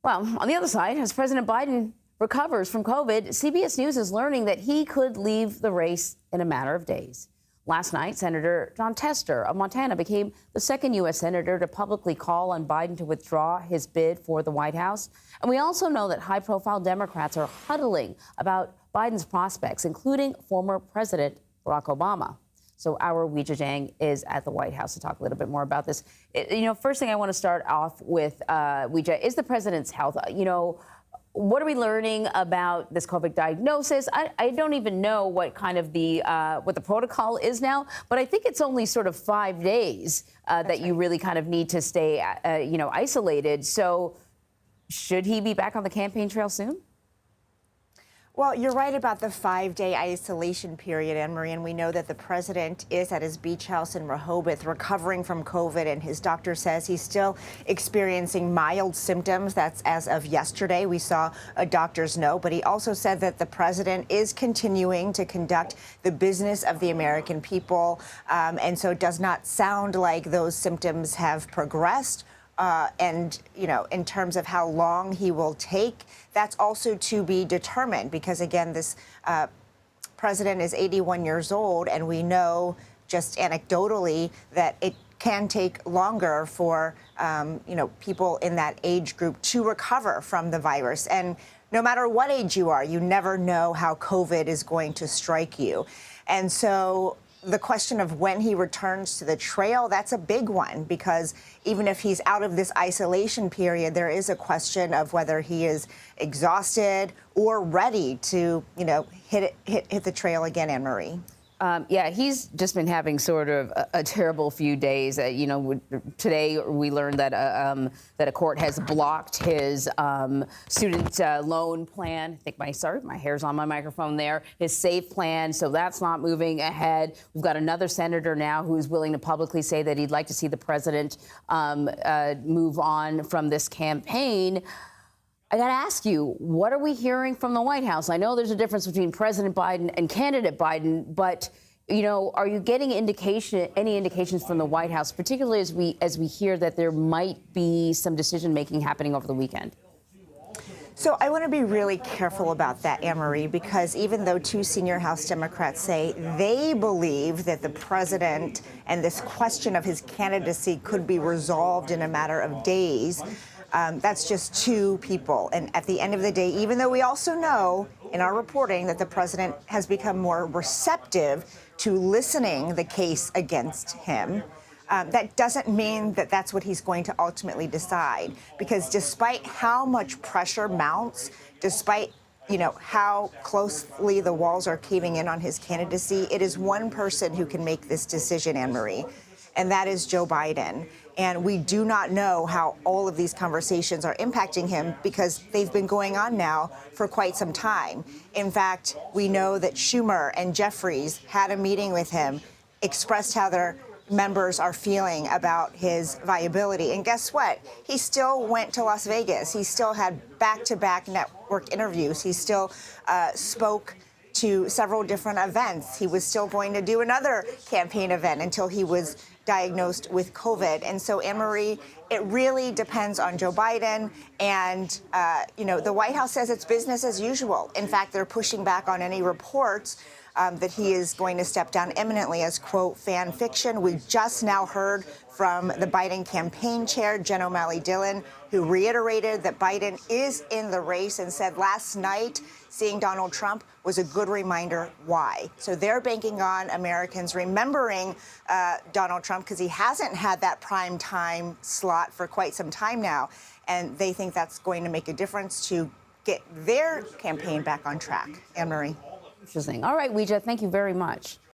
Well, on the other side, as President Biden recovers from COVID, CBS News is learning that he could leave the race in a matter of days. Last night, Senator Jon Tester of Montana became the second U.S. senator to publicly call on Biden to withdraw his bid for the White House. And we also know that high-profile Democrats are huddling about Biden's prospects, including former President Barack Obama. So our Weijia Jiang is at the White House to talk a little bit more about this. First thing I want to start off with, Weijia, is the president's health. What are we learning about this COVID diagnosis? I don't even know what kind of what the protocol is now, but I think it's only sort of 5 days that you really kind of need to stay, isolated. So should he be back on the campaign trail soon? Well, you're right about the 5-day isolation period, Anne-Marie, and we know that the president is at his beach house in Rehoboth recovering from COVID, and his doctor says he's still experiencing mild symptoms. That's as of yesterday. We saw a doctor's note, but he also said that the president is continuing to conduct the business of the American people, and so it does not sound like those symptoms have progressed. In terms of how long he will take, that's also to be determined because, again, this president is 81 years old, and we know just anecdotally that it can take longer for, people in that age group to recover from the virus. And no matter what age you are, you never know how COVID is going to strike you. And so the question of when he returns to the trail, that's a big one, because even if he's out of this isolation period, there is a question of whether he is exhausted or ready to, hit the trail again, Anne-Marie. Yeah, he's just been having sort of a terrible few days. Today we learned that that a court has blocked his student loan plan. My hair's on my microphone there. His SAFE plan, so that's not moving ahead. We've got another senator now who's willing to publicly say that he'd like to see the president move on from this campaign. I got to ask you, what are we hearing from the White House? I know there's a difference between President Biden and candidate Biden, but, are you getting any indications from the White House, particularly as we hear that there might be some decision-making happening over the weekend? So I want to be really careful about that, Anne-Marie, because even though two senior House Democrats say they believe that the president and this question of his candidacy could be resolved in a matter of days, that's just two people. And at the end of the day, even though we also know in our reporting that the president has become more receptive to listening the case against him, that doesn't mean that that's what he's going to ultimately decide. Because despite how much pressure mounts, despite how closely the walls are caving in on his candidacy, it is one person who can make this decision, Anne-Marie, and that is Joe Biden. And we do not know how all of these conversations are impacting him because they've been going on now for quite some time. In fact, we know that Schumer and Jeffries had a meeting with him, expressed how their members are feeling about his viability. And guess what? He still went to Las Vegas. He still had back-to-back network interviews. He still spoke to several different events. He was still going to do another campaign event until he was diagnosed with COVID. And so, Anne-Marie, it really depends on Joe Biden. And, the White House says it's business as usual. In fact, they're pushing back on any reports that he is going to step down imminently as, quote, fan fiction. We just now heard from the Biden campaign chair, Jen O'Malley Dillon, who reiterated that Biden is in the race and said last night seeing Donald Trump was a good reminder why. So they're banking on Americans remembering Donald Trump because he hasn't had that prime time slot for quite some time now. And they think that's going to make a difference to get their campaign back on track. Anne-Marie. Interesting. All right, Weijia, thank you very much.